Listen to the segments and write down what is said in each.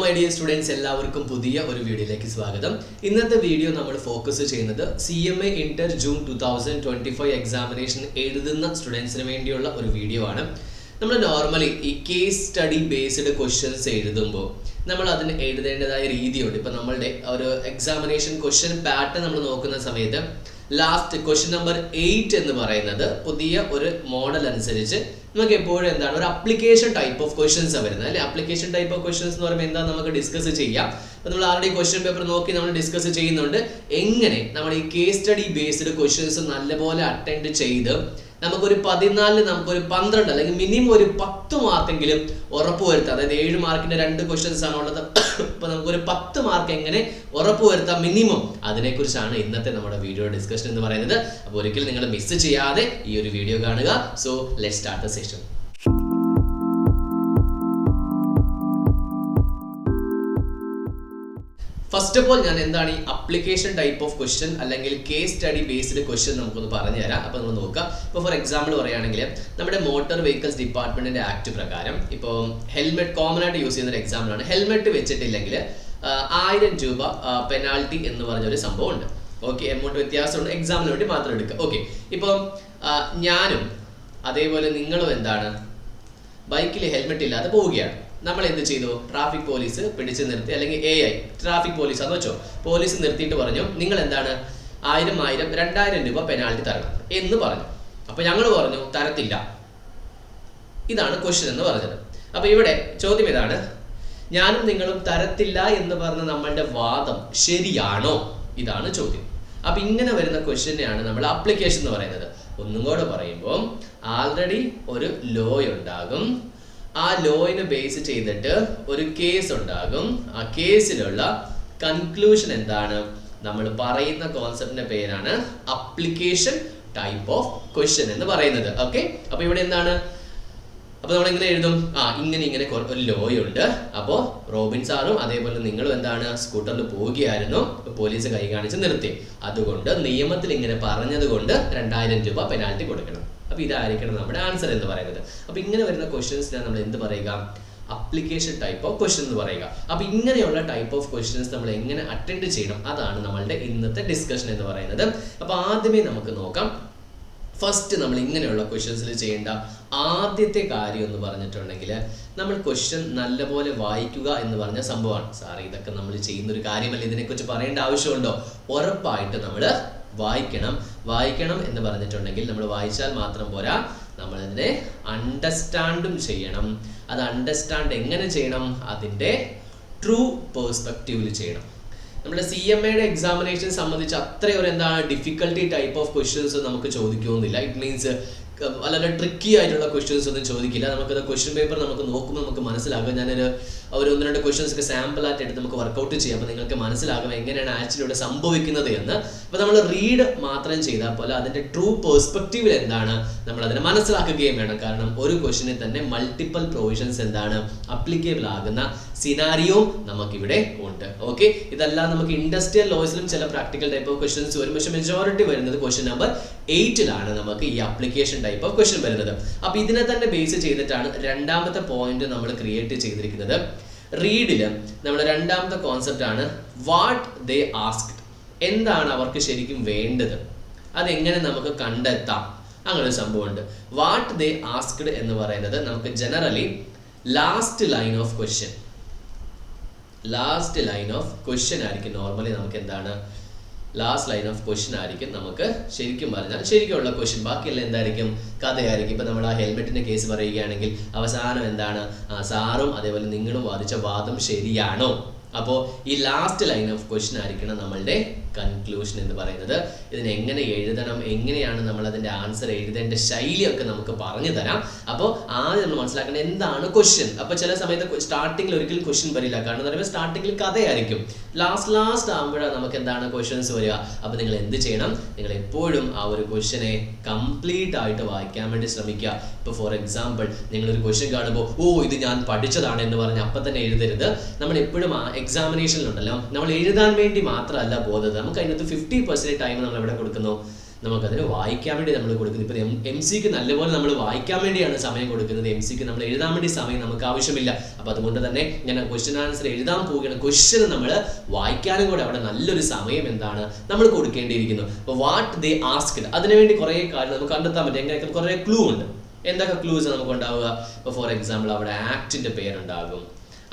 my dear students, എല്ലാവർക്കും പുതിയ ഒരു വീഡിയോയിലേക്ക് സ്വാഗതം. ഇന്നത്തെ വീഡിയോ നമ്മൾ ഫോക്കസ് ചെയ്യുന്നത് CMA ഇന്റർ ജൂൺ 2025 എക്സാമിനേഷൻ എഴുതുന്ന സ്റ്റുഡൻസിന് വേണ്ടിയുള്ള ഒരു വീഡിയോ ആണ്. നമ്മൾ നോർമലി ഈ കേസ് സ്റ്റഡി ബേസ്ഡ് ക്വസ്റ്റ്യൻസ് എഴുതുമ്പോൾ നമ്മൾ അതിന് എഴുതേണ്ടതായ രീതിയുണ്ട്. ഇപ്പം നമ്മളുടെ ഒരു എക്സാമിനേഷൻ ക്വസ്റ്റ്യൻ പാറ്റേൺ നമ്മൾ നോക്കുന്ന സമയത്ത് ലാസ്റ്റ് ക്വസ്റ്റ്യൻ നമ്പർ 8 എന്ന് പറയുന്നത് പുതിയ ഒരു മോഡൽ അനുസരിച്ച് നമുക്ക് എപ്പോഴും എന്താണ് ഒരു അപ്ലിക്കേഷൻ ടൈപ്പ് ഓഫ് ക്വസ്റ്റ്യൻസ് വരുന്നത് അല്ലെ. അപ്ലിക്കേഷൻ ടൈപ്പ് ഓഫ് ക്വസ്റ്റ്യൻസ് എന്ന് പറയുമ്പോൾ എന്താ നമുക്ക് ഡിസ്കസ് ചെയ്യാം. അപ്പോൾ നമ്മൾ ആരുടെ ക്വസ്റ്റ്യൻ പേപ്പർ നോക്കി നമ്മൾ ഡിസ്കസ് ചെയ്യുന്നുണ്ട് എങ്ങനെ നമ്മൾ ഈ കേസ് സ്റ്റഡി ബേസ്ഡ് ക്വസ്റ്റ്യൻസ് നല്ലപോലെ അറ്റൻഡ് ചെയ്ത് നമുക്കൊരു 14 നമുക്കൊരു 12 അല്ലെങ്കിൽ മിനിമം ഒരു 10 മാർക്കെങ്കിലും ഉറപ്പുവരുത്താം. അതായത് 7 മാർക്കിന്റെ 2 ക്വസ്റ്റ്യൻസ് ആണ് ഉള്ളത്. അപ്പൊ നമുക്കൊരു 10 മാർക്ക് എങ്ങനെ ഉറപ്പുവരുത്താം മിനിമം, അതിനെക്കുറിച്ചാണ് ഇന്നത്തെ നമ്മുടെ വീഡിയോ ഡിസ്കഷൻ എന്ന് പറയുന്നത്. അപ്പോൾ ഒരിക്കലും നിങ്ങൾ മിസ് ചെയ്യാതെ ഈ ഒരു വീഡിയോ കാണുക. So let's start the session. First of all ഞാൻ എന്താണ് ഈ അപ്ലിക്കേഷൻ ടൈപ്പ് ഓഫ് ക്വസ്റ്റ്യൻ അല്ലെങ്കിൽ കേസ് സ്റ്റഡി ബേസ്ഡ് ക്വസ്റ്റ്യൻ നമുക്കൊന്ന് പറഞ്ഞു തരാം. അപ്പോൾ നമ്മൾ നോക്കാം. ഇപ്പോൾ ഫോർ എക്സാമ്പിൾ പറയുകയാണെങ്കിൽ നമ്മുടെ മോട്ടോർ വെഹിക്കിൾസ് ഡിപ്പാർട്ട്മെന്റിന്റെ ആക്ട് പ്രകാരം ഇപ്പോൾ ഹെൽമെറ്റ് കോമൺ ആയിട്ട് യൂസ് ചെയ്യുന്ന ഒരു എക്സാമ്പിൾ ആണ്. ഹെൽമെറ്റ് വെച്ചിട്ടില്ലെങ്കിൽ 1000 രൂപ പെനാൽറ്റി എന്ന് പറഞ്ഞൊരു സംഭവം ഉണ്ട്. ഓക്കെ, എമൗണ്ട് വ്യത്യാസമുണ്ട്, എക്സാമിന് വേണ്ടി മാത്രം എടുക്കുക. ഓക്കെ, ഇപ്പം ഞാനും അതേപോലെ നിങ്ങളും എന്താണ് ബൈക്കിൽ ഹെൽമെറ്റ് ഇല്ലാതെ പോവുകയാണ്. നമ്മൾ എന്ത് ചെയ്തു? ട്രാഫിക് പോലീസ് പിടിച്ച് നിർത്തി, അല്ലെങ്കിൽ AI ട്രാഫിക് പോലീസ് എന്ന് വെച്ചോ, പോലീസ് നിർത്തിയിട്ട് പറഞ്ഞു നിങ്ങൾ എന്താണ് 2000 രൂപ പെനാൽറ്റി തരണം എന്ന് പറഞ്ഞു. അപ്പൊ ഞങ്ങൾ പറഞ്ഞു തരത്തില്ല. ഇതാണ് ക്വസ്റ്റ്യൻ എന്ന് പറഞ്ഞത്. അപ്പൊ ഇവിടെ ചോദ്യം ഇതാണ്, ഞാനും നിങ്ങളും തരത്തില്ല എന്ന് പറഞ്ഞ നമ്മളുടെ വാദം ശരിയാണോ? ഇതാണ് ചോദ്യം. അപ്പൊ ഇങ്ങനെ വരുന്ന ക്വസ്റ്റ്യനെയാണ് നമ്മൾ അപ്ലിക്കേഷൻ എന്ന് പറയുന്നത്. ഒന്നും കൂടെ പറയുമ്പോൾ ആൾറെഡി ഒരു ലോ ഉണ്ടാകും. ആ ലോയിനെ ബേസ് ചെയ്തിട്ട് ഒരു കേസ് ഉണ്ടാകും. ആ കേസിലുള്ള കൺക്ലൂഷൻ എന്താണ്? നമ്മൾ പറയുന്ന കോൺസെപ്റ്റിന്റെ പേരാണ് അപ്ലിക്കേഷൻ ടൈപ്പ് ഓഫ് ക്വസ്റ്റ്യൻ എന്ന് പറയുന്നത്. ഓക്കെ, അപ്പൊ ഇവിടെ എന്താണ്? അപ്പൊ നമ്മൾ എങ്ങനെ എഴുതും? ഇങ്ങനെ ഒരു ലോയുണ്ട്. അപ്പോൾ റോബിൻ സാറും അതേപോലെ നിങ്ങളും എന്താണ് സ്കൂട്ടറിൽ പോവുകയായിരുന്നു, പോലീസ് കൈ കാണിച്ച് നിർത്തി. അതുകൊണ്ട് നിയമത്തിൽ ഇങ്ങനെ പറഞ്ഞത് കൊണ്ട് 2000 രൂപ പെനാൽറ്റി കൊടുക്കണം. അപ്പൊ ഇതായിരിക്കണം നമ്മുടെ ആൻസർ എന്ന് പറയുന്നത്. അപ്പൊ ഇങ്ങനെ വരുന്ന ക്വസ്റ്റ്യൻസിനാണ് നമ്മൾ എന്ത് പറയുക? അപ്ലിക്കേഷൻ ടൈപ്പ് ഓഫ് ക്വസ്റ്റ്യൻ എന്ന് പറയുക. അപ്പൊ ഇങ്ങനെയുള്ള ടൈപ്പ് ഓഫ് ക്വസ്റ്റ്യൻസ് നമ്മൾ എങ്ങനെ അറ്റൻഡ് ചെയ്യണം, അതാണ് നമ്മളുടെ ഇന്നത്തെ ഡിസ്കഷൻ എന്ന് പറയുന്നത്. അപ്പൊ ആദ്യമേ നമുക്ക് നോക്കാം. ഫസ്റ്റ് നമ്മൾ ഇങ്ങനെയുള്ള ക്വസ്റ്റ്യൻസിൽ ചെയ്യേണ്ട ആദ്യത്തെ കാര്യം എന്ന് പറഞ്ഞിട്ടുണ്ടെങ്കിൽ നമ്മൾ ക്വസ്റ്റ്യൻ നല്ലപോലെ വായിക്കുക എന്ന് പറഞ്ഞ സംഭവമാണ്. സാർ ഇതൊക്കെ നമ്മൾ ചെയ്യുന്ന ഒരു കാര്യമല്ല, ഇതിനെക്കുറിച്ച് പറയേണ്ട ആവശ്യമുണ്ടോ? ഉറപ്പായിട്ട് നമ്മൾ വായിക്കണം എന്ന് പറഞ്ഞിട്ടുണ്ടെങ്കിൽ നമ്മൾ വായിച്ചാൽ മാത്രം പോരാ, നമ്മൾ അതിനെ അണ്ടർസ്റ്റാൻഡും ചെയ്യണം. അത് അണ്ടർസ്റ്റാൻഡ് എങ്ങനെ ചെയ്യണം? അതിൻ്റെ ട്രൂ പേഴ്സ്പെക്റ്റീവിൽ ചെയ്യണം. നമ്മുടെ CMAയുടെ എക്സാമിനേഷൻ സംബന്ധിച്ച് അത്രയൊരു എന്താണ് ഡിഫിക്കൽട്ടി ടൈപ്പ് ഓഫ് ക്വസ്റ്റ്യൻസ് നമുക്ക് ചോദിക്കുന്നില്ല. ഇറ്റ് മീൻസ് വളരെ ട്രിക്കി ആയിട്ടുള്ള ക്വസ്റ്റ്യൻസ് ഒന്നും ചോദിക്കില്ല. നമുക്കത് ക്വസ്റ്റ്യൻ പേപ്പർ നമുക്ക് നോക്കുമ്പോൾ നമുക്ക് മനസ്സിലാകും. ഞാനൊരു 1-2 ക്വസ്റ്റ്യൻസ് ഒക്കെ സാമ്പിൾ ആയിട്ട് എടുത്ത് നമുക്ക് വർക്കൗട്ട് ചെയ്യാം. അപ്പോൾ നിങ്ങൾക്ക് മനസ്സിലാകും എങ്ങനെയാണ് ആക്ച്വലി ഇവിടെ സംഭവിക്കുന്നത് എന്ന്. അപ്പോൾ നമ്മൾ റീഡ് മാത്രം ചെയ്താൽ പോലെ അതിൻ്റെ ട്രൂ പേഴ്സ്പെക്റ്റീവിൽ എന്താണ് നമ്മൾ അതിനെ മനസ്സിലാക്കുകയും വേണം. കാരണം ഒരു ക്വസ്റ്റ്യനിൽ തന്നെ മൾട്ടിപ്പിൾ പ്രൊവിഷൻസ് എന്താണ് അപ്ലിക്കബിൾ ആകുന്ന സിനാരിയോ നമുക്കിവിടെ ഉണ്ട്. ഓക്കെ, ഇതെല്ലാം നമുക്ക് ഇൻഡസ്ട്രിയൽ ലോസിലും ചില പ്രാക്ടിക്കൽ ടൈപ്പ് ഓഫ് ക്വസ്റ്റ്യൻസ് വരും. പക്ഷേ മെജോറിറ്റി വരുന്നത് ക്വസ്റ്റ്യൻ നമ്പർ 8 നമുക്ക് ഈ അപ്ലിക്കേഷൻ ടൈപ്പ് ഓഫ് ക്വസ്റ്റ്യൻ വരുന്നത്. അപ്പൊ ഇതിനെ തന്നെ ബേസ് ചെയ്തിട്ടാണ് രണ്ടാമത്തെ പോയിന്റ് നമ്മൾ ക്രിയേറ്റ് ചെയ്തിരിക്കുന്നത്. റീഡില് നമ്മുടെ രണ്ടാമത്തെ കോൺസെപ്റ്റ് ആണ് വാട്ട് ദേ ആസ്ക്ഡ്. എന്താണ് അവർക്ക് ശരിക്കും വേണ്ടത്, അതെങ്ങനെ നമുക്ക് കണ്ടെത്താം, അങ്ങനെ ഒരു സംഭവമുണ്ട്. വാട്ട് ദേ ആസ്ക്ഡ് എന്ന് പറയുന്നത് നമുക്ക് generally last line of question ആയിരിക്കും. നോർമലി നമുക്ക് എന്താണ് ലാസ്റ്റ് ലൈൻ ഓഫ് ക്വസ്റ്റ്യൻ ആയിരിക്കും നമുക്ക് ശരിക്കും പറഞ്ഞാൽ ശരിക്കുള്ള ക്വസ്റ്റ്യൻ. ബാക്കിയെല്ലാം എന്തായിരിക്കും? കഥയായിരിക്കും. ഇപ്പം നമ്മൾ ആ ഹെൽമെറ്റിന്റെ കേസ് പറയുകയാണെങ്കിൽ അവസാനം എന്താണ് സാറും അതേപോലെ നിങ്ങളും വാദിച്ച വാദം ശരിയാണോ? അപ്പോൾ ഈ ലാസ്റ്റ് ലൈൻ ഓഫ് ക്വസ്റ്റ്യൻ ആയിരിക്കണം നമ്മളുടെ കൺക്ലൂഷൻ എന്ന് പറയുന്നത്. ഇതിനെ എങ്ങനെ എഴുതണം, എങ്ങനെയാണ് നമ്മൾ അതിൻ്റെ ആൻസർ എഴുതേണ്ട ശൈലിയൊക്കെ നമുക്ക് പറഞ്ഞു തരാം. അപ്പോൾ ആദ്യം നമ്മൾ മനസ്സിലാക്കേണ്ടത് എന്താണ് ക്വസ്റ്റ്യൻ. അപ്പോൾ ചില സമയത്ത് സ്റ്റാർട്ടിങ്ങിൽ ഒരിക്കലും ക്വസ്റ്റ്യൻ വരില്ല. കാരണം എന്ന് പറയുമ്പോൾ സ്റ്റാർട്ടിങ്ങിൽ കഥയായിരിക്കും. ലാസ്റ്റ് ആകുമ്പോഴാണ് നമുക്ക് എന്താണ് ക്വസ്റ്റ്യൻസ് വരിക. അപ്പോൾ നിങ്ങൾ എന്ത് ചെയ്യണം? നിങ്ങൾ എപ്പോഴും ആ ഒരു ക്വസ്റ്റ്യനെ കംപ്ലീറ്റ് ആയിട്ട് വായിക്കാൻ വേണ്ടി ശ്രമിക്കുക. ഇപ്പോൾ ഫോർ എക്സാമ്പിൾ നിങ്ങളൊരു ക്വസ്റ്റ്യൻ കാണുമ്പോൾ ഇത് ഞാൻ പഠിച്ചതാണ് എന്ന് പറഞ്ഞ് അപ്പം തന്നെ എഴുതരുത്. നമ്മൾ എപ്പോഴും ആ എക്സാമിനേഷനിലുണ്ടല്ലോ നമ്മൾ എഴുതാൻ വേണ്ടി മാത്രമല്ല പോകുന്നത്. നമുക്ക് അതിനകത്ത് 50% ടൈം നമ്മൾ എവിടെ കൊടുക്കുന്നു? നമുക്കതിന് വായിക്കാൻ വേണ്ടി നമ്മൾ കൊടുക്കുന്നത്. ഇപ്പോൾ MC നല്ലപോലെ നമ്മൾ വായിക്കാൻ വേണ്ടിയാണ് സമയം കൊടുക്കുന്നത്. MC നമ്മൾ എഴുതാൻ വേണ്ടി സമയം നമുക്ക് ആവശ്യമില്ല. അപ്പോൾ അതുകൊണ്ട് തന്നെ ഞാൻ ക്വസ്റ്റ്യൻ ആൻസർ എഴുതാൻ പോവുകയാണ്. ക്വസ്റ്റ്യൻ നമ്മൾ വായിക്കാനും കൂടെ അവിടെ നല്ലൊരു സമയം എന്താണ് നമ്മൾ കൊടുക്കേണ്ടിയിരിക്കുന്നു. അപ്പോൾ വാട്ട് ദേ ആസ്ക്ഡ്, അതിനുവേണ്ടി കുറേ കാര്യം നമുക്ക് കണ്ടെത്താൻ പറ്റും. എങ്ങനെയൊക്കെ കുറേ ക്ലൂ ഉണ്ട്. എന്തൊക്കെ ക്ലൂസ് നമുക്ക് ഉണ്ടാവുക? ഇപ്പോൾ ഫോർ എക്സാമ്പിൾ അവിടെ ആക്ടിൻ്റെ പേരുണ്ടാകും,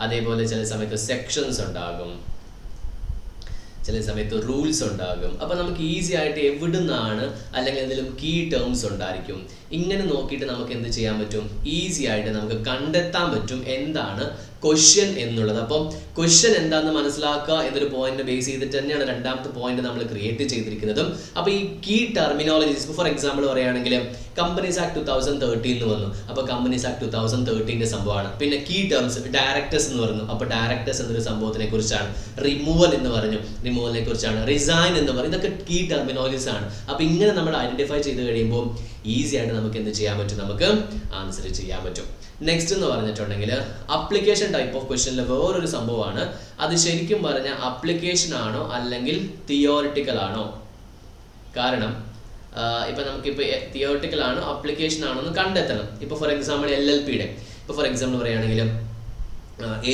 അതേപോലെ ചില സമയത്ത് സെക്ഷൻസ് ഉണ്ടാകും, ചില സമയത്ത് റൂൾസ് ഉണ്ടാകും. അപ്പോൾ നമുക്ക് ഈസി ആയിട്ട് എവിടുന്നാണ് അല്ലെങ്കിൽ എന്തെങ്കിലും കീ ടേംസ് ഉണ്ടായിരിക്കും. ഇങ്ങനെ നോക്കിയിട്ട് നമുക്ക് എന്ത് ചെയ്യാൻ പറ്റും? ഈസി ആയിട്ട് നമുക്ക് കണ്ടെത്താൻ പറ്റും എന്താണ് ക്വസ്റ്റ്യൻ എന്നുള്ളത്. അപ്പം ക്വസ്റ്റ്യൻ എന്താണെന്ന് മനസ്സിലാക്കുക എന്നൊരു പോയിന്റ് ബേസ് ചെയ്തിട്ട് തന്നെയാണ് രണ്ടാമത്തെ പോയിന്റ് നമ്മൾ ക്രിയേറ്റ് ചെയ്തിരിക്കുന്നതും. അപ്പോൾ ഈ കീ ടെർമിനോളജീസ്, ഫോർ എക്സാമ്പിൾ പറയുകയാണെങ്കിൽ കമ്പനീസ് ആക്ട് 2013 എന്ന് വന്നു. അപ്പോൾ കമ്പനീസ് ആക്ട് 2013 സംഭവമാണ്. പിന്നെ കീ ടേംസ് ഡയറക്ടേഴ്സ് എന്ന് പറഞ്ഞു. അപ്പോൾ ഡയറക്ടേഴ്സ് എന്നൊരു സംഭവത്തിനെ കുറിച്ചാണ്. റിമൂവൽ എന്ന് പറഞ്ഞു, റിമൂവലിനെ കുറിച്ചാണ്. റിസൈൻ എന്ന് പറഞ്ഞു. ഇതൊക്കെ കീ ടെർമിനോളജീസ് ആണ്. അപ്പോൾ ഇങ്ങനെ നമ്മൾ ഐഡന്റിഫൈ ചെയ്ത് കഴിയുമ്പോൾ ഈസി ആയിട്ട് നമുക്ക് എന്ത് ചെയ്യാൻ പറ്റും? നമുക്ക് ആൻസർ ചെയ്യാൻ പറ്റും. നെക്സ്റ്റ് എന്ന് പറഞ്ഞിട്ടുണ്ടെങ്കിൽ അപ്ലിക്കേഷൻ ടൈപ്പ് ഓഫ് ക്വസ്റ്റ്യനിൽ വേറൊരു സംഭവമാണ്. അത് ശരിക്കും പറഞ്ഞാൽ അപ്ലിക്കേഷൻ ആണോ അല്ലെങ്കിൽ തിയോറിറ്റിക്കൽ ആണോ? കാരണം ഇപ്പം നമുക്കിപ്പോൾ തിയോറിറ്റിക്കൽ ആണോ അപ്ലിക്കേഷൻ ആണോ എന്ന് കണ്ടെത്തണം. ഇപ്പോൾ ഫോർ എക്സാമ്പിൾ LLPയുടെ ഇപ്പോൾ ഫോർ എക്സാമ്പിൾ പറയുകയാണെങ്കിൽ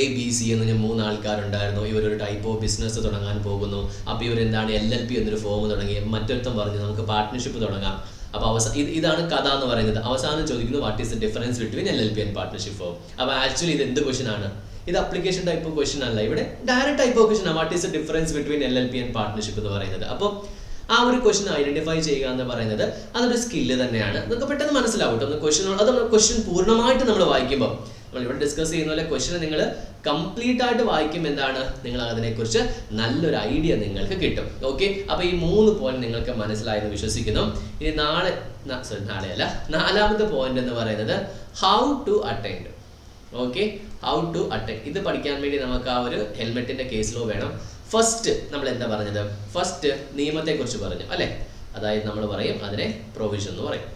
ABC എന്ന് പറഞ്ഞാൽ 3 ആൾക്കാരുണ്ടായിരുന്നു. ഇവരൊരു ടൈപ്പ് ഓഫ് ബിസിനസ് തുടങ്ങാൻ പോകുന്നു. അപ്പോൾ ഇവരെന്താണ് LLP എന്നൊരു ഫോം തുടങ്ങി. മറ്റൊരുത്തം പറഞ്ഞു നമുക്ക് പാർട്ട്ണർഷിപ്പ് തുടങ്ങാം. അപ്പോൾ ഇതാണ് കഥ എന്ന് പറയുന്നത്. അവസാനം ചോദിക്കുന്നു what is the difference between LLP and partnership form. അപ്പോൾ ആക്ച്വലി ഇത് എന്ത് ക്വസ്റ്റൻ ആണ്? ഇത് അപ്ലിക്കേഷൻ ടൈപ്പ് ഓഫ് ക്വസ്റ്റൻ അല്ല, ഇവിടെ ഡയറക്റ്റ് ടൈപ്പ് ഓഫ് ക്വസ്റ്റൻ ആണ്. What is the difference between LLP and partnership എന്ന് പറയുന്നത്. അപ്പോൾ ആ ഒരു ക്വസ്റ്റൻ ഐഡന്റിഫൈ ചെയ്യുക എന്ന് പറയുന്നത് അതൊരു സ്കില്ല് തന്നെയാണ്. നമുക്ക് പെട്ടെന്ന് മനസ്സിലാവും കേട്ടോ. ക്വസ്റ്റൻ പൂർണ്ണമായിട്ട് നമ്മൾ വായിക്കുമ്പോൾ നമ്മളിവിടെ ഡിസ്കസ് ചെയ്യുന്ന പോലെ ക്വസ്റ്റൻ നിങ്ങൾ കംപ്ലീറ്റ് ആയിട്ട് വായിക്കും എന്താണ് നിങ്ങൾ അതിനെക്കുറിച്ച് നല്ലൊരു ഐഡിയ നിങ്ങൾക്ക് കിട്ടും. ഓക്കെ, അപ്പോൾ ഈ 3 പോയിന്റ് നിങ്ങൾക്ക് മനസ്സിലായെന്ന് വിശ്വസിക്കുന്നു. ഇനി നാളെയല്ല, 4ാമത്തെ പോയിന്റ് എന്ന് പറയുന്നത് how to attend. Okay, how to attend ഇത് പഠിക്കാൻ വേണ്ടി നമുക്ക് ആ ഒരു ഹെൽമെറ്റിന്റെ കേസ് ലോ വേണം. ഫസ്റ്റ് നമ്മൾ എന്താ പറഞ്ഞത്? ഫസ്റ്റ് നിയമത്തെക്കുറിച്ച് പറഞ്ഞു അല്ലേ? അതായത് നമ്മൾ പറയും അതിനെ പ്രൊവിഷൻ എന്ന് പറയും.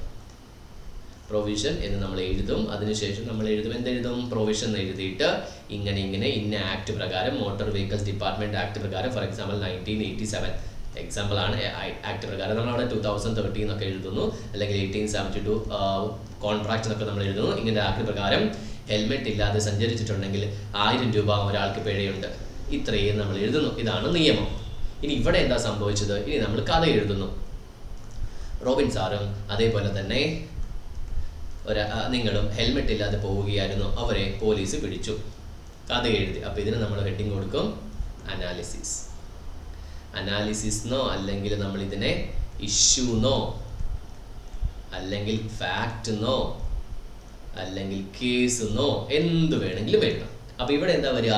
പ്രൊവിഷൻ എന്ന് നമ്മൾ എഴുതും. അതിനുശേഷം നമ്മൾ എന്തെഴുതും? പ്രൊവിഷൻ എന്ന് എഴുതിയിട്ട് ഇങ്ങനെ ഇന്ന ആക്ട് പ്രകാരം, മോട്ടോർ വെഹിക്കിൾസ് ഡിപ്പാർട്ട്മെന്റ് ആക്ട് പ്രകാരം, ഫോർ എക്സാമ്പിൾ 1987 എക്സാമ്പിൾ ആണ് ആക്ട് പ്രകാരം നമ്മൾ അവിടെ 2013 എന്നൊക്കെ എഴുതുന്നു, അല്ലെങ്കിൽ 1872 കോൺട്രാക്ട് എന്നൊക്കെ നമ്മൾ എഴുതുന്നു. ഇങ്ങനെ ആക്ട് പ്രകാരം ഹെൽമെറ്റ് ഇല്ലാതെ സഞ്ചരിച്ചിട്ടുണ്ടെങ്കിൽ 1000 രൂപ ഒരാൾക്ക് പിഴയുണ്ട്. ഇത്രയും നമ്മൾ എഴുതുന്നു. ഇതാണ് നിയമം. ഇനി ഇവിടെ എന്താ സംഭവിച്ചത്? ഇനി നമ്മൾ കഥ എഴുതുന്നു. റോബിൻ സാറും അതേപോലെ തന്നെ നിങ്ങളും ഹെൽമെറ്റ് ഇല്ലാതെ പോവുകയായിരുന്നു. അവരെ പോലീസ് പിടിച്ചു. കഥ എഴുതി. അപ്പോൾ ഇതിന് നമ്മൾ ഹെഡിങ് കൊടുക്കും അനാലിസിസ്ന്നോ അല്ലെങ്കിൽ നമ്മൾ ഇതിനെ ഇഷ്യൂന്നോ അല്ലെങ്കിൽ ഫാക്ട്ന്നോ അല്ലെങ്കിൽ കേസെന്നോ എന്ത് വേണമെങ്കിലും എഴുതാം. അപ്പോൾ ഇവിടെ എന്താ വരിക?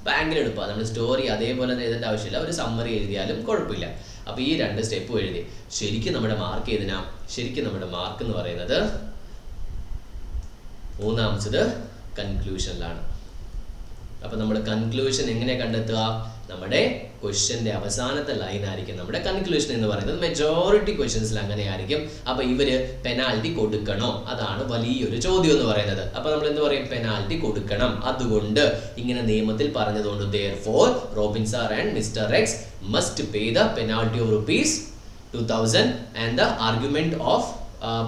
ബാങ്കിലെടുക്കുക. നമ്മൾ സ്റ്റോറി അതേപോലെ എഴുതേണ്ട ആവശ്യമില്ല, ഒരു സമ്മറി എഴുതിയാലും കുഴപ്പമില്ല. അപ്പോൾ ഈ 2 സ്റ്റെപ്പും എഴുതി. ശരിക്കും നമ്മുടെ മാർക്ക് ഏതിനാ? ശരിക്കും നമ്മുടെ മാർക്ക് എന്ന് പറയുന്നത് 3ാമത് കൺക്ലൂഷനിലാണ്. അപ്പോൾ നമ്മുടെ കൺക്ലൂഷൻ എങ്ങനെ കണ്ടെത്തുക? നമ്മുടെ ക്വസ്റ്റ്യന്റെ അവസാനത്തെ ലൈൻ ആയിരിക്കും നമ്മുടെ കൺക്ലൂഷൻ എന്ന് പറയുന്നത്. മെജോറിറ്റി ക്വസ്റ്റ്യൻസിൽ അങ്ങനെ ആയിരിക്കും. അപ്പോൾ ഇവര് പെനാൽറ്റി കൊടുക്കണോ? അതാണ് വലിയൊരു ചോദ്യം എന്ന് പറയുന്നത്. അപ്പോൾ നമ്മൾ എന്ത് പറയും? പെനാൽറ്റി കൊടുക്കണം. അതുകൊണ്ട് ഇങ്ങനെ നിയമത്തിൽ പറഞ്ഞതുകൊണ്ട് therefore Robin sir and Mr. X must pay the penalty of ₹2000 and the argument of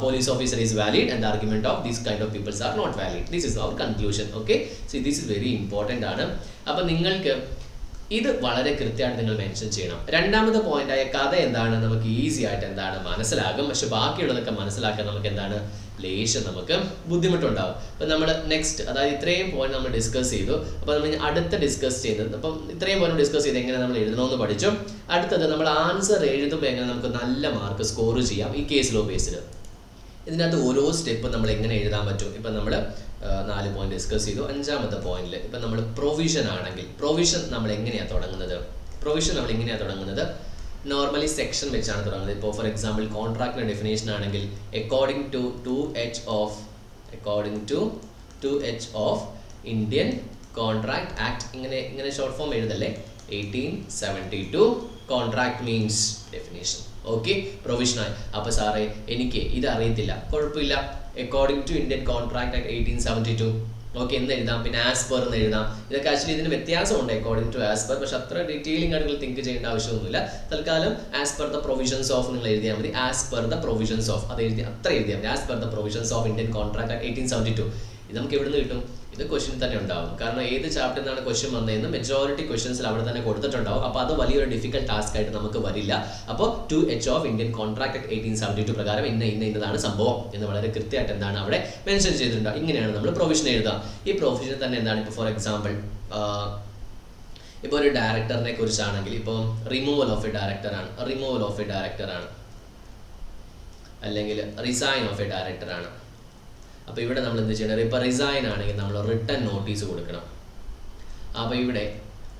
police officer is valid and the argument of these kind of peoples are not valid. This is our conclusion. Okay, see this is very important ആണ്. അപ്പോൾ നിങ്ങൾക്ക് ഇത് വളരെ കൃത്യമായിട്ട് നിങ്ങൾ mention ചെയ്യണം. 2ാമത്തെ point ആയ കഥ എന്താണ് നമുക്ക് ഈസി ആയിട്ട് എന്താണ് മനസ്സിലാകും. പക്ഷെ ബാക്കിയുള്ളതൊക്കെ മനസ്സിലാക്കാൻ നമുക്ക് എന്താണ് ലേശം നമുക്ക് ബുദ്ധിമുട്ടുണ്ടാവും. അപ്പോൾ നമ്മൾ നെക്സ്റ്റ്, അതായത് ഇത്രയും പോയിന്റ് നമ്മൾ ഡിസ്കസ് ചെയ്തു. അപ്പോൾ നമ്മൾ അടുത്ത ഡിസ്കസ് ചെയ്തത്, അപ്പം ഇത്രയും പോയിന്റ് ഡിസ്കസ് ചെയ്ത് എങ്ങനെ നമ്മൾ എഴുതണമെന്ന് പഠിച്ചു. അടുത്തത് നമ്മൾ ആൻസർ എഴുതുമ്പോൾ എങ്ങനെ നമുക്ക് നല്ല മാർക്ക് സ്കോർ ചെയ്യാം ഈ കേസ് ലോ ബേസിൽ. ഇതിനകത്ത് ഓരോ സ്റ്റെപ്പ് നമ്മൾ എങ്ങനെ എഴുതാൻ പറ്റും. ഇപ്പം നമ്മൾ 4 പോയിന്റ് ഡിസ്കസ് ചെയ്തു. 5ാമത്തെ പോയിന്റിൽ ഇപ്പം നമ്മൾ പ്രൊവിഷൻ ആണെങ്കിൽ, പ്രൊവിഷൻ നമ്മൾ എങ്ങനെയാണ് തുടങ്ങുന്നത്? നോർമലി സെക്ഷൻ വെച്ചാണ് തുടങ്ങുന്നത്. ഇപ്പോൾ ഫോർ എക്സാമ്പിൾ കോൺട്രാക്റ്റിന്റെ ഡെഫിനേഷൻ ആണെങ്കിൽ according to 2H of Indian Contract Act, ഇങ്ങനെ ഷോർട്ട് ഫോം എഴുതല്ലേ, 1872 കോൺട്രാക്ട് മീൻസ് ഡെഫിനേഷൻ. ഓക്കെ, പ്രൊവിഷനായി. അപ്പോൾ സാറേ എനിക്ക് ഇത് അറിയത്തില്ല, കുഴപ്പമില്ല. According to Indian Contract Act 1872 okay എന്ന് എഴുതാം, പിന്നെ ആസ് പെർ എന്ന് എഴുതാം. ഇതൊക്കെ ആക്ച്വലി ഇതിന് വ്യത്യാസമുണ്ട് അക്കോർഡിംഗ് ടു ആസ് പെർ, പക്ഷെ അത്ര ഡീറ്റെയിലിംഗ് ആയിട്ട് നിങ്ങൾ തിങ്ക് ചെയ്യേണ്ട ആവശ്യമൊന്നുമില്ല. തൽക്കാലം as per the provisions of നിങ്ങൾ എഴുതിയാൽ മതി. As per the provisions of അത് അത്ര എഴുതിയാൽ മതി. As per the provisions of Indian contract 1872. ഇത് നമുക്ക് എവിടെ നിന്ന് കിട്ടും? ഇത് ക്വസ്റ്റ്യൻ തന്നെ ഉണ്ടാവും. കാരണം ഏത് ചാപ്റ്ററിൽ നിന്നാണ് ക്വസ്റ്റ്യൻ വന്നതെന്ന് മെജോറിറ്റി ക്വസ്റ്റ്യൻസിൽ അവിടെ തന്നെ കൊടുത്തിട്ടുണ്ടാവും. അപ്പോൾ അത് വലിയൊരു ഡിഫിക്കൽട്ട് ടാസ്ക് ആയിട്ട് നമുക്ക് വരില്ല. അപ്പോൾ 2H ഓഫ് ഇന്ത്യൻ കോൺട്രാക്ട് 1872 പ്രകാരം ഇന്നതാണ് സംഭവം എന്ന് വളരെ കൃത്യമായിട്ട് എന്താണ് അവിടെ മെൻഷൻ ചെയ്തിട്ടുണ്ട്. ഇങ്ങനെയാണ് നമ്മൾ പ്രൊവിഷൻ എഴുതുക. ഈ പ്രൊവിഷൻ തന്നെ എന്താണ്? ഇപ്പോൾ ഫോർ എക്സാമ്പിൾ ഇപ്പോൾ ഒരു ഡയറക്ടറിനെ കുറിച്ചാണെങ്കിൽ ഇപ്പോൾ റിമൂവൽ ഓഫ് എ ഡയറക്ടറാണ്, അല്ലെങ്കിൽ റിസൈൻ ഓഫ് എ ഡയറക്ടറാണ്. അപ്പോൾ ഇവിടെ നമ്മൾ എന്ത് ചെയ്യണം? ഇപ്പോൾ റിസൈൻ ആണെങ്കിൽ നമ്മൾ റിട്ടൺ നോട്ടീസ് കൊടുക്കണം. അപ്പോൾ ഇവിടെ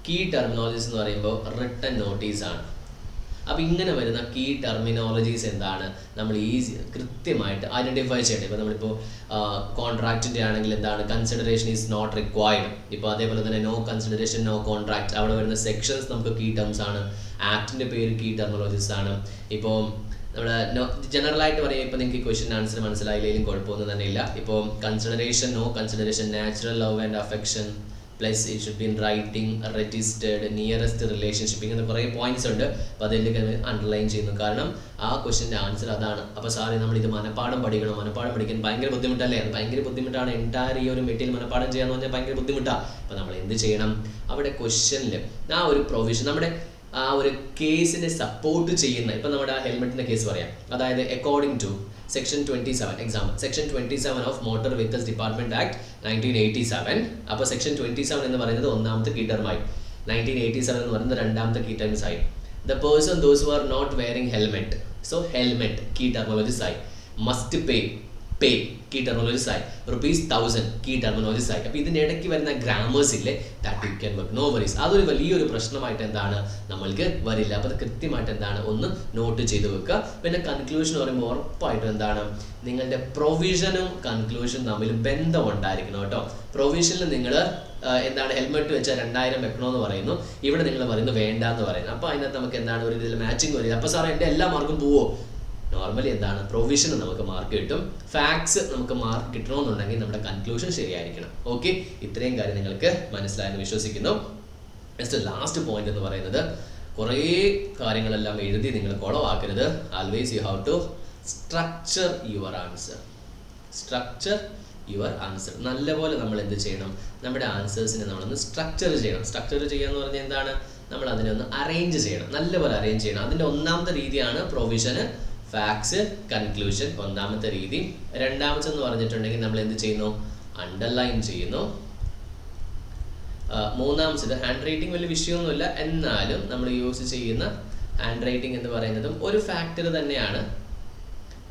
കീ ടെർമിനോളജീസ് എന്ന് പറയുമ്പോൾ റിട്ടൺ നോട്ടീസാണ്. അപ്പോൾ ഇങ്ങനെ വരുന്ന കീ ടെർമിനോളജീസ് എന്താണ് നമ്മൾ കൃത്യമായിട്ട് ഐഡൻറ്റിഫൈ ചെയ്യേണ്ടത്. ഇപ്പോൾ നമ്മളിപ്പോൾ കോൺട്രാക്റ്റിൻ്റെ ആണെങ്കിൽ എന്താണ്? Consideration is not required. ഇപ്പോൾ അതേപോലെ തന്നെ നോ കൺസിഡറേഷൻ നോ കോൺട്രാക്ട്, അവിടെ വരുന്ന സെക്ഷൻസ് നമുക്ക് കീ ടേംസ് ആണ്. ആക്ടിൻ്റെ പേര് കീ ടെർമിനോളജീസ് ആണ്. ഇപ്പോൾ നമ്മൾ ജനറലായിട്ട് പറയുക, ഇപ്പോൾ നിങ്ങൾക്ക് ക്വസ്റ്റ്യൻ ആൻസർ മനസ്സിലായില്ലെങ്കിലും കുഴപ്പമൊന്നും തന്നെ ഇല്ല. ഇപ്പോൾ consideration no consideration natural love and affection plus it should be in writing registered nearest relationship, ഇങ്ങനെ കുറേ പോയിന്റ്സ് ഉണ്ട്. അപ്പോൾ അതിലേക്ക് അണ്ടർലൈൻ ചെയ്യുന്നു. കാരണം ആ ക്വസ്റ്റ്യൻ്റെ ആൻസർ അതാണ്. അപ്പോൾ സാറി നമ്മളിത് മനപ്പാഠം പഠിക്കാൻ ഭയങ്കര ബുദ്ധിമുട്ടല്ലേ? അത് ഭയങ്കര ബുദ്ധിമുട്ടാണ്. എൻറ്റയർ ഈ ഒരു മെറ്റീരിയൽ മനപ്പാഠം ചെയ്യാന്ന് പറഞ്ഞാൽ ഭയങ്കര ബുദ്ധിമുട്ടാണ്. അപ്പോൾ നമ്മൾ എന്ത് ചെയ്യണം? അവിടെ ക്വസ്റ്റ്യനിൽ ആ ഒരു പ്രൊവിഷൻ നമ്മുടെ ആ ഒരു കേസിനെ സപ്പോർട്ട് ചെയ്യുന്ന, ഇപ്പം നമ്മുടെ ആ ഹെൽമെറ്റിൻ്റെ കേസ് പറയാം. അതായത് according to section 27 example section 27 of motor vehicles department act 1987. അപ്പോൾ സെക്ഷൻ 27 എന്ന് പറയുന്നത് ഒന്നാമത്തെ കീ ടേമായി, 1987 എന്ന് പറയുന്നത് രണ്ടാമത്തെ കീ ടേംസ് ആയി. The person those who are not wearing helmet, so helmet key terminologies ആയി. മസ്റ്റ് പേ കീ ടെർമിനോളജീസ് ആയി. ₹1000 കീ ടെർമിനോളജീസ് ആയി. അപ്പോൾ ഇതിനിടയ്ക്ക് വരുന്ന ഗ്രാമേഴ്സ് ഇല്ലേ, that you can work, no worries. അതൊരു വലിയൊരു പ്രശ്നമായിട്ട് എന്താണ് നമ്മൾക്ക് വരില്ല. അപ്പോൾ അത് കൃത്യമായിട്ട് എന്താണ് ഒന്ന് നോട്ട് ചെയ്ത് വെക്കുക. പിന്നെ കൺക്ലൂഷൻ പറയുമ്പോൾ ഉറപ്പായിട്ടും എന്താണ് നിങ്ങളുടെ പ്രൊവിഷനും കൺക്ലൂഷനും തമ്മിൽ ബന്ധം ഉണ്ടായിരിക്കണം കേട്ടോ. പ്രൊവിഷനിൽ നിങ്ങൾ എന്താണ് ഹെൽമെറ്റ് വെച്ചാൽ 2000 വെക്കണമെന്ന് പറയുന്നു, ഇവിടെ നിങ്ങൾ പറയുന്നു വേണ്ട എന്ന് പറയുന്നു. അപ്പോൾ അതിനകത്ത് നമുക്ക് എന്താണ് ഒരു ഇതിൽ മാച്ചിങ് വരില്ല. അപ്പോൾ സാറേ എൻ്റെ എല്ലാ മാർക്കും പോവോ? നോർമലി എന്താണ് പ്രൊവിഷന് നമുക്ക് മാർക്ക് കിട്ടും. ഫാക്ട്സ് നമുക്ക് മാർക്ക് കിട്ടണമെന്നുണ്ടെങ്കിൽ നമ്മുടെ കൺക്ലൂഷൻ ശരിയായിരിക്കണം. ഓക്കെ, ഇത്രയും കാര്യം നിങ്ങൾക്ക് മനസ്സിലായെന്ന് വിശ്വസിക്കുന്നു. നെക്സ്റ്റ് ലാസ്റ്റ് പോയിന്റ് എന്ന് പറയുന്നത്, കുറേ കാര്യങ്ങളെല്ലാം എഴുതി നിങ്ങൾ കുളവാക്കരുത്. Always you have to structure your answer. നല്ലപോലെ നമ്മൾ എന്ത് ചെയ്യണം? നമ്മുടെ ആൻസേഴ്സിനെ നമ്മളൊന്ന് സ്ട്രക്ചർ ചെയ്യണം. സ്ട്രക്ചർ ചെയ്യുക എന്ന് പറഞ്ഞാൽ എന്താണ്? നമ്മൾ അതിനെ ഒന്ന് അറേഞ്ച് ചെയ്യണം, നല്ലപോലെ അറേഞ്ച് ചെയ്യണം. അതിൻ്റെ ഒന്നാമത്തെ രീതിയാണ് പ്രൊവിഷന്, ഫാക്ട്സ്, കൺക്ലൂഷൻ, ഒന്നാമത്തെ രീതി. രണ്ടാമത്തെന്ന് പറഞ്ഞിട്ടുണ്ടെങ്കിൽ നമ്മൾ എന്ത് ചെയ്യുന്നു? അണ്ടർലൈൻ ചെയ്യുന്നു. മൂന്നാമത് ഹാൻഡ് റൈറ്റിംഗ് വലിയ വിഷയമൊന്നുമില്ല, എന്നാലും നമ്മൾ യൂസ് ചെയ്യുന്ന ഹാൻഡ് റൈറ്റിംഗ് എന്ന് പറയുന്നതും ഒരു ഫാക്ടർ തന്നെയാണ്.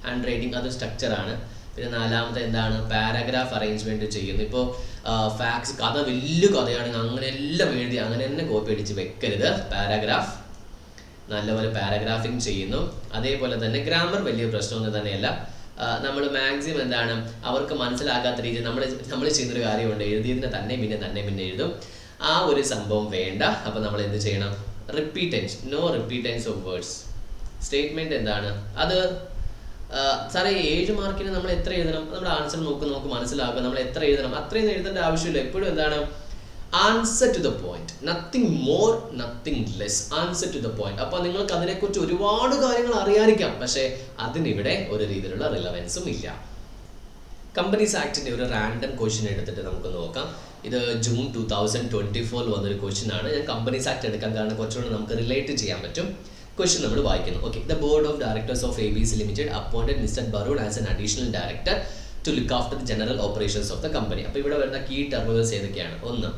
ഹാൻഡ് റൈറ്റിംഗ് അത് സ്ട്രക്ചറാണ്. പിന്നെ നാലാമത്തെ എന്താണ്? പാരഗ്രാഫ് അറേഞ്ച്മെന്റ് ചെയ്യുന്നു. ഇപ്പോൾ ഫാക്ട്സ് കഥ വലിയ കഥയാണെങ്കിൽ അങ്ങനെ എല്ലാം എഴുതി അങ്ങനെ തന്നെ കോപ്പി അടിച്ച് വെക്കരുത്. പാരഗ്രാഫ് നല്ലപോലെ പാരഗ്രാഫിങ് ചെയ്യുന്നു. അതേപോലെ തന്നെ ഗ്രാമർ വലിയ പ്രശ്നമൊന്നും തന്നെയല്ല. നമ്മൾ മാക്സിമം എന്താണ് അവർക്ക് മനസ്സിലാകാത്ത രീതിയിൽ നമ്മൾ ചെയ്യുന്നൊരു കാര്യമുണ്ട്, എഴുതിയതിനെ പിന്നെ എഴുതും. ആ ഒരു സംഭവം വേണ്ട. അപ്പോൾ നമ്മൾ എന്ത് ചെയ്യണം? No repeatance of words. Statement എന്താണ് അത്? സാറേ 7 മാർക്കിന് നമ്മൾ എത്ര എഴുതണം? നമ്മുടെ ആൻസർ നമുക്ക് മനസ്സിലാക്കുക. നമ്മൾ എത്ര എഴുതണം? അത്രയും എഴുതേണ്ട ആവശ്യമില്ല. എപ്പോഴും എന്താണ്? Answer to the point, nothing more nothing less. Answer to the point. അപ്പോൾ നിങ്ങൾക്ക് അതിനെക്കുറിച്ച് ഒരുപാട് കാര്യങ്ങൾ അറിയാതിരിക്കാം, പക്ഷേ അതിനിവിടെ ഒരു രീതിയിലുള്ള റിലവൻസും ഇല്ല. കമ്പനീസ് ആക്ടിന്റെ ഒരു റാൻഡം ക്വസ്റ്റ്യൻ എടുത്തിട്ട് നമുക്ക് നോക്കാം. ഇത് ജൂൺ 2024 വന്നൊരു ക്വസ്റ്റ്യൻ ആണ്. ഞാൻ കമ്പനീസ് ആക്ട് എടുക്കാൻ കാരണം കുറച്ചുകൂടി നമുക്ക് റിലേറ്റ് ചെയ്യാൻ പറ്റും. ക്വസ്റ്റ്യൻ നമ്മൾ വായിക്കുന്നു. Okay, the board of directors of ABC Limited appointed Mister Barun as an additional director to look after the general operations of the company. അപ്പോൾ ഇവിടെ വരുന്ന കീ ടെർമിനൽസ് ഏതൊക്കെയാണ്? ഒന്ന്,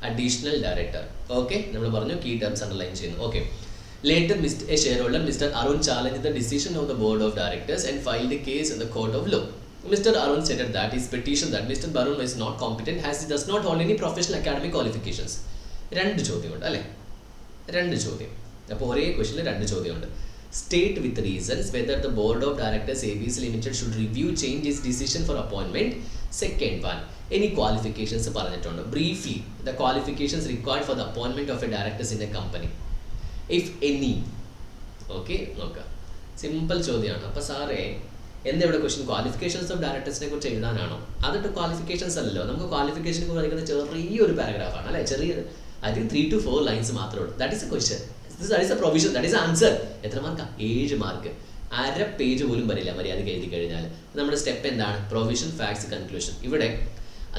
അഡീഷണൽ ഡയറക്ടർ. ഓക്കെ, നമ്മൾ പറഞ്ഞു കീ ടേംസ് അണ്ടർലൈൻ ചെയ്യുന്നു. Okay, later a shareholder Mr. Arun challenged the decision of the board of directors and filed a case in the court of law. Mr. Arun stated that his petition that Mr. Barun is not competent as he does not hold any professional academic qualifications. രണ്ട് ചോദ്യമുണ്ട് അല്ലേ? രണ്ട് ചോദ്യം. അപ്പോൾ ഒരേ ക്വസ്റ്റ്യനിൽ രണ്ട് ചോദ്യമുണ്ട്. State with reasons whether the board of directors ABC Limited should review change its decision for appointment. Second one, any qualifications പറഞ്ഞിട്ടുണ്ട്. Briefly, the qualifications required for the appointment of a directors in a company, if any. Okay, നോക്കാം. Simple ചോദ്യമാണ്. അപ്പോൾ സാറേ എന്താ ഇവിടെ question qualifications of ഡയറക്ടേഴ്സിനെ കുറിച്ച് എഴുതാനാണോ? അതിട്ട് qualifications അല്ലല്ലോ. നമുക്ക് ക്വാളിഫിക്കേഷനെ കുറിച്ച് പറയുന്നത് ചെറിയൊരു പാരഗ്രാഫാണ് അല്ലേ, ചെറിയൊരു I think 3 to 4 lines മാത്രമേ ഉള്ളൂ. That is A question, that is A provision, that is answer. എത്ര മാർക്കാ? 7 മാർക്ക്. അര പേജ് പോലും വരില്ല മര്യാദയ്ക്ക് എഴുതി കഴിഞ്ഞാൽ. നമ്മുടെ സ്റ്റെപ്പ് എന്താണ്? Provision, facts, conclusion. ഇവിടെ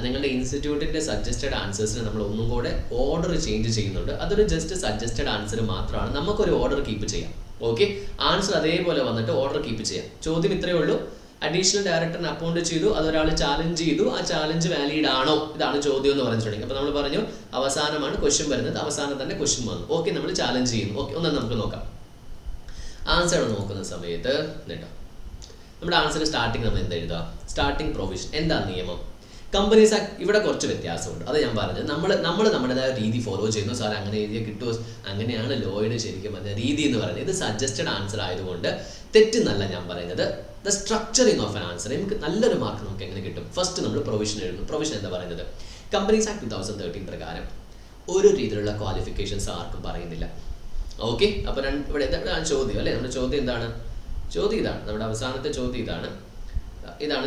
നിങ്ങളുടെ ഇൻസ്റ്റിറ്റ്യൂട്ടിൻ്റെ സജസ്റ്റഡ് ആൻസേഴ്സിന് നമ്മൾ ഒന്നും കൂടെ ഓർഡർ ചേഞ്ച് ചെയ്യുന്നുണ്ട്. അതൊരു ജസ്റ്റ് സജസ്റ്റഡ് ആൻസർ മാത്രമാണ്, നമുക്കൊരു ഓർഡർ കീപ്പ് ചെയ്യാം. ഓക്കെ, ആൻസർ അതേപോലെ വന്നിട്ട് ഓർഡർ കീപ്പ് ചെയ്യാം. ചോദ്യം ഇത്രയേ ഉള്ളൂ. അഡീഷണൽ ഡയറക്ടറിനെ അപ്പോയിന്റ് ചെയ്തു, അതൊരാൾ ചാലഞ്ച് ചെയ്തു, ആ ചാലഞ്ച് വാലിഡ് ആണോ, ഇതാണ് ചോദ്യം എന്ന് പറഞ്ഞിട്ടുണ്ടെങ്കിൽ. അപ്പോൾ നമ്മൾ പറഞ്ഞു അവസാനമാണ് ക്വസ്റ്റ്യൻ വരുന്നത്, അവസാനം തന്നെ ക്വസ്റ്റ്യൻ വന്നു. ഓക്കെ, നമ്മൾ ചാലഞ്ച് ചെയ്യുന്നു. ഓക്കെ, ഒന്ന് നമുക്ക് നോക്കാം. ആൻസർ നോക്കുന്ന സമയത്ത് കേട്ടോ, നമ്മുടെ ആൻസർ സ്റ്റാർട്ടിങ് നമ്മൾ എന്താ എഴുതുക? Starting provision. എന്താ നിയമം? Companies act. ഇവിടെ കുറച്ച് വ്യത്യാസമുണ്ട്, അത് ഞാൻ പറഞ്ഞത്. നമ്മൾ നമ്മുടേതായ രീതി ഫോളോ ചെയ്യുന്നു. സാർ അങ്ങനെ എഴുതിയാൽ കിട്ടുമോ? അങ്ങനെയാണ് ലോയുടെ ശരിക്കും പറഞ്ഞ രീതി എന്ന് പറയുന്നത്. ഇത് സജസ്റ്റഡ് ആൻസർ ആയതുകൊണ്ട് തെറ്റെന്നല്ല ഞാൻ പറയുന്നത്. The structuring of an answer, നമുക്ക് നല്ലൊരു മാർക്ക് നമുക്ക് എങ്ങനെ കിട്ടും? ഫസ്റ്റ് നമ്മൾ പ്രൊവിഷൻ എഴുതുന്നു. പ്രൊവിഷൻ എന്താ പറയുന്നത്? കമ്പനീസ് ആക്ട് 2013 പ്രകാരം ഒരു രീതിയിലുള്ള ക്വാളിഫിക്കേഷൻസ് ആർക്കും പറയുന്നില്ല. ഓക്കെ, അപ്പോൾ ഇവിടെ ചോദ്യം അല്ലേ, നമ്മുടെ ചോദ്യം എന്താണ്? ചോദ്യം ഇതാണ്, നമ്മുടെ അവസാനത്തെ ചോദ്യം ഇതാണ്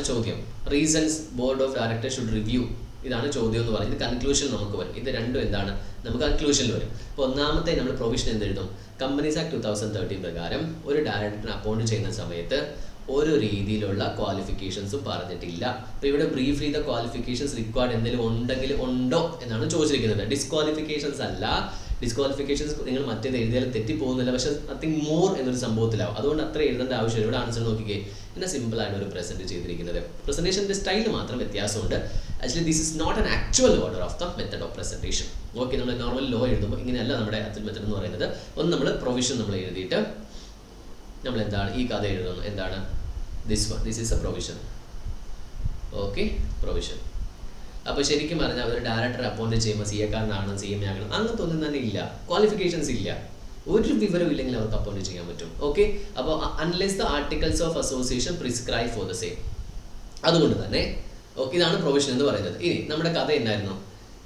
ചോദ്യം. Reasons board of directors should review, ഇതാണ് ചോദ്യം എന്ന് പറയുന്നത്. കൺക്ലൂഷൻ നമുക്ക് വരും. ഇത് രണ്ടും എന്താണ്? നമുക്ക് കൺക്ലൂഷനിൽ വരും. അപ്പോൾ ഒന്നാമത്തെ നമ്മൾ പ്രൊവിഷൻ എന്തെഴുതും? കമ്പനീസ് ആക്ട് 2013 പ്രകാരം ഒരു ഡയറക്ടറിനെ അപ്പോയിന്റ് ചെയ്യുന്ന സമയത്ത് ഒരു രീതിയിലുള്ള ക്വാളിഫിക്കേഷൻസും പറഞ്ഞിട്ടില്ല. അപ്പോൾ ഇവിടെ ബ്രീഫ്ലി ദ ക്വാളിഫിക്കേഷൻസ് റിക്വയർഡ് എന്തെങ്കിലും ഉണ്ടോ എന്നാണ് ചോദിച്ചിരിക്കുന്നത്. ഡിസ്ക്വാളിഫിക്കേഷൻസ് അല്ല. ഡിസ്ക്വാളിഫിക്കേഷൻസ് നിങ്ങൾ മറ്റേത് എഴുതിയാലും തെറ്റിപ്പോകുന്നില്ല, പക്ഷേ നത്തിങ് മോർ എന്നൊരു സംഭവത്തിലാവും. അതുകൊണ്ട് അത്ര എഴുതേണ്ട ആവശ്യമില്ല. ഇവിടെ ആൻസർ നോക്കിക്കേ, പിന്നെ സിമ്പിളായിട്ട് ഒരു പ്രസന്റ് ചെയ്തിരിക്കുന്നത്. പ്രസന്റേഷൻ്റെ സ്റ്റൈൽ മാത്രം വ്യത്യാസമുണ്ട്. Actually this is not an actual order of the method of presentation. Okay, നമ്മൾ നോർമൽ ലോ എഴുതുമ്പോൾ ഇങ്ങനെയല്ല നമ്മുടെ ആക്ച്വൽ മെത്തഡ് എന്ന് പറയുന്നത്. ഒന്ന് നമ്മൾ പ്രൊവിഷൻ നമ്മൾ എഴുതിയിട്ട് നമ്മൾ എന്താണ് ഈ കഥ എഴുതുന്നു? എന്താണ്? This is A provision. Okay, provision. അപ്പോൾ ശരിക്കും പറഞ്ഞാൽ ഒരു ഡയറക്ടറെ അപ്പോയിന്റ് ചെയ്യുമ്പോൾ സി എക്കാരനാണ്, സി എം എ ആകണം, അങ്ങനത്തെ ഒന്നും തന്നെ ഇല്ല. ക്വാളിഫിക്കേഷൻസ് ഇല്ല, ഒരു വിവരം ഇല്ലെങ്കിൽ അവർക്ക് അപ്പോയിന്റ് ചെയ്യാൻ പറ്റും. ഓക്കെ, അപ്പോൾ unless the articles of association prescribe for the same. അതുകൊണ്ട് തന്നെ ഓക്കെ, ഇതാണ് പ്രൊവിഷൻ എന്ന് പറയുന്നത്. ഇനി നമ്മുടെ കഥ എന്നായിരുന്നു?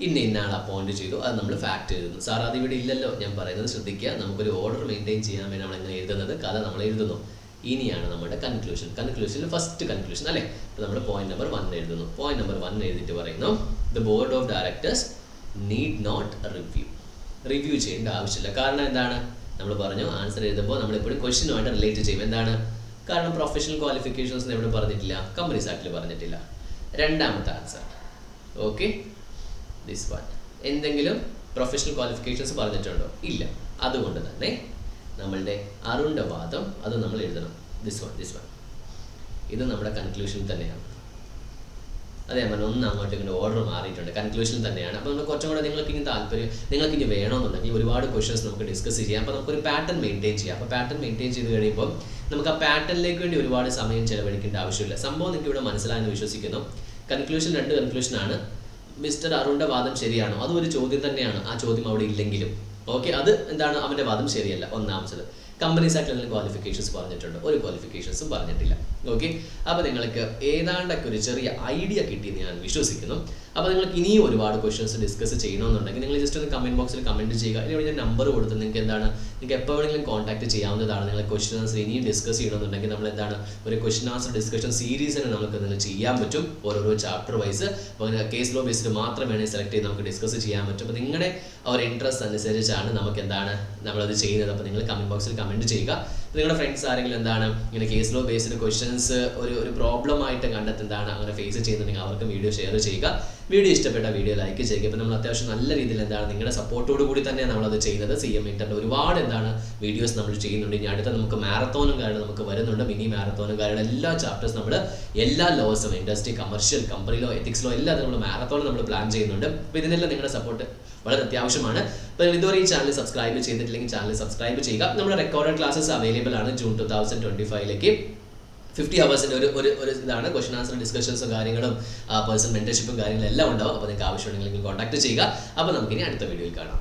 ഇന്ന ആൾ അപ്പോയിന്റ് ചെയ്തു, അത് നമ്മൾ ഫാക്ട് എഴുതുന്നു. സാർ അത് ഇവിടെ ഇല്ലല്ലോ. ഞാൻ പറയുന്നത് ശ്രദ്ധിക്കുക, നമുക്കൊരു ഓർഡർ മെയിൻറ്റെയിൻ ചെയ്യാൻ വേണ്ടി നമ്മൾ എങ്ങനെ എഴുതുന്നത്? കഥ നമ്മൾ എഴുതുന്നു. ഇനിയാണ് നമ്മുടെ കൺക്ലൂഷൻ. കൺക്ലൂഷനിൽ ഫസ്റ്റ് കൺക്ലൂഷൻ അല്ലേ. അപ്പോൾ നമ്മൾ പോയിന്റ് നമ്പർ 1 എഴുതുന്നു. പോയിന്റ് നമ്പർ 1 എഴുതിയിട്ട് പറയുന്നു, the board of directors need not review ചെയ്യേണ്ട ആവശ്യമില്ല. കാരണം എന്താണ്? നമ്മൾ പറഞ്ഞു ആൻസർ എഴുതുമ്പോൾ നമ്മളെപ്പോഴും ക്വസ്റ്റ്യനുമായിട്ട് റിലേറ്റ് ചെയ്യും. എന്താണ്? കാരണം പ്രൊഫഷണൽ ക്വാളിഫിക്കേഷൻസ് എവിടെ പറഞ്ഞിട്ടില്ല? കമ്പനീസ് ആക്ടിൽ പറഞ്ഞിട്ടില്ല. രണ്ടാമത്തെ ആൻസർ ഓക്കെ, ദിസ് വൺ. എന്തെങ്കിലും പ്രൊഫഷണൽ ക്വാളിഫിക്കേഷൻസ് പറഞ്ഞിട്ടുണ്ടോ? ഇല്ല. അതുകൊണ്ട് തന്നെ നമ്മളുടെ അരുണിൻ്റെ വാദം അത് നമ്മൾ എഴുതണം. This one. ഇത് നമ്മുടെ കൺക്ലൂഷൻ തന്നെയാണ്. അതേ പറഞ്ഞാൽ ഒന്ന് അങ്ങോട്ട് ഇങ്ങനെ ഓർഡർ മാറിയിട്ടുണ്ട്, കൺക്ലൂഷൻ തന്നെയാണ്. അപ്പോൾ നമ്മൾ കുറച്ചും കൂടെ നിങ്ങൾക്ക് ഇനി താല്പര്യം, നിങ്ങൾക്ക് ഇനി വേണമെന്നുണ്ടെങ്കിൽ ഒരുപാട് ക്വസ്റ്റൻസ് നമുക്ക് ഡിസ്കസ് ചെയ്യാം. അപ്പോൾ നമുക്കൊരു പാറ്റേൺ മെയിൻറ്റെയിൻ ചെയ്യാം. അപ്പോൾ പാറ്റേൺ മെയിൻറ്റെയിൻ ചെയ്ത് കഴിയുമ്പോൾ നമുക്ക് ആ പാറ്റേണിലേക്ക് വേണ്ടി ഒരുപാട് സമയം ചിലവഴിക്കേണ്ട ആവശ്യമില്ല. സംഭവം നിങ്ങൾക്ക് ഇവിടെ മനസ്സിലായെന്ന് വിശ്വസിക്കുന്നു. കൺക്ലൂഷൻ 2 കൺക്ലൂഷനാണ്. മിസ്റ്റർ അരുണിൻ്റെ വാദം ശരിയാണോ? അതും ഒരു ചോദ്യം തന്നെയാണ്. ആ ചോദ്യം അവിടെ ഇല്ലെങ്കിലും ഓക്കെ, അത് എന്താണ്? അവൻ്റെ വാദം ശരിയല്ല. ഒന്നാമത് കമ്പനീസ് ആക്ടിൽ ക്വാളിഫിക്കേഷൻസ് പറഞ്ഞിട്ടുണ്ട്, ഒരു ക്വാളിഫിക്കേഷൻസും പറഞ്ഞിട്ടില്ല. ഓക്കെ, അപ്പോൾ നിങ്ങൾക്ക് ഏതാണ്ടൊക്കെ ഒരു ചെറിയ ഐഡിയ കിട്ടിയെന്ന് ഞാൻ വിശ്വസിക്കുന്നു. അപ്പോൾ നിങ്ങൾക്ക് ഇനിയും ഒരുപാട് ക്വസ്റ്റൻസ് ഡിസ്കസ് ചെയ്യണമെന്നുണ്ടെങ്കിൽ നിങ്ങൾ ജസ്റ്റ് ഒന്ന് കമൻറ്റ് ബോക്സിൽ കമൻറ്റ് ചെയ്യുക. ഇതിലൂടെ ഞാൻ നമ്പർ കൊടുത്ത് നിങ്ങൾക്ക് എന്താണ്, നിങ്ങൾക്ക് എപ്പോൾ വേണമെങ്കിലും കോൺടാക്ട് ചെയ്യാവുന്നതാണ്. നിങ്ങൾ ക്വസ്റ്റൻ ആൻസർ ഇനിയും ഡിസ്കസ് ചെയ്യണമെന്നുണ്ടെങ്കിൽ നമ്മൾ എന്താണ് ഒരു ക്വസ്റ്റൻ ആൻസർ ഡിസ്കഷൻ സീരീസിന് നമുക്ക് നിങ്ങൾ ചെയ്യാൻ പറ്റും, ഓരോരോ ചാപ്റ്റർ വൈസ്. അപ്പോൾ കേസ് ലോ ബേസ്ഡ് മാത്രം വേണമെങ്കിൽ സെലക്ട് ചെയ്ത് നമുക്ക് ഡിസ്കസ് ചെയ്യാൻ പറ്റും. അപ്പോൾ നിങ്ങളുടെ ഒരു ഇൻട്രസ്റ്റ് അനുസരിച്ചാണ് നമുക്ക് എന്താണ് നമ്മളത് ചെയ്യുന്നത്. അപ്പോൾ നിങ്ങൾ കമൻറ്റ് ബോക്സിൽ കമൻറ്റ് ചെയ്യുക. നിങ്ങളുടെ ഫ്രണ്ട്സ് ആരെങ്കിലും എന്താണ് ഇങ്ങനെ കേസ് ലോ ബേസ്ഡ് ക്വസ്റ്റൻസ് ഒരു പ്രോബ്ലം ആയിട്ട് കണ്ടെത്തി എന്താണ് അങ്ങനെ ഫേസ് ചെയ്യുന്നുണ്ടെങ്കിൽ അവർക്ക് വീഡിയോ ഷെയർ ചെയ്യുക. വീഡിയോ ഇഷ്ടപ്പെട്ട വീഡിയോ ലൈക്ക് ചെയ്യുക. ഇപ്പോൾ നമ്മൾ അത്യാവശ്യം നല്ല രീതിയിൽ എന്താണ് നിങ്ങളുടെ സപ്പോർട്ടോട് കൂടി തന്നെയാണ് നമ്മളത് ചെയ്യുന്നത്. CM ഇന്ററിൻ്റെ ഒരുപാട് എന്താണ് വീഡിയോസ് നമ്മൾ ചെയ്യുന്നുണ്ട്. ഇനി അടുത്ത നമുക്ക് മാരത്തോണും കാര്യങ്ങൾ നമുക്ക് വരുന്നുണ്ട്. മിനി മാരത്തോണും കാര്യങ്ങൾ എല്ലാ ചാപ്റ്റേഴ്സ് നമ്മൾ എല്ലാ ലോസും industry, commercial, company law, ethics law എല്ലാം നമ്മൾ മാരത്തോൺ നമ്മൾ പ്ലാൻ ചെയ്യുന്നുണ്ട്. അപ്പോൾ ഇതിനെല്ലാം നിങ്ങളുടെ സപ്പോർട്ട് വളരെ അത്യാവശ്യമാണ്. അപ്പോൾ ഇതുവരെ ഈ ചാനൽ സബ്സ്ക്രൈബ് ചെയ്തിട്ടില്ലെങ്കിൽ ചാനൽ സബ്സ്ക്രൈബ് ചെയ്യുക. നമ്മുടെ റെക്കോർഡഡ് ക്ലാസ്സസ് അവൈലബിൾ ആണ്. ജൂൺ 2025 50 ഹവേഴ്സിൻ്റെ ഒരു ഇതാണ്. ക്വസ്റ്റൻ ആൻസർ ഡിസ്കഷൻസും കാര്യങ്ങളും പേഴ്സണൽ മെന്റർഷിപ്പും കാര്യങ്ങളും എല്ലാം ഉണ്ടാവും. അപ്പോൾ നിങ്ങൾക്ക് ആവശ്യമുണ്ടെങ്കിൽ കോൺടാക്ട് ചെയ്യുക. അപ്പോൾ നമുക്കിനി അടുത്ത വീഡിയോയിൽ കാണാം.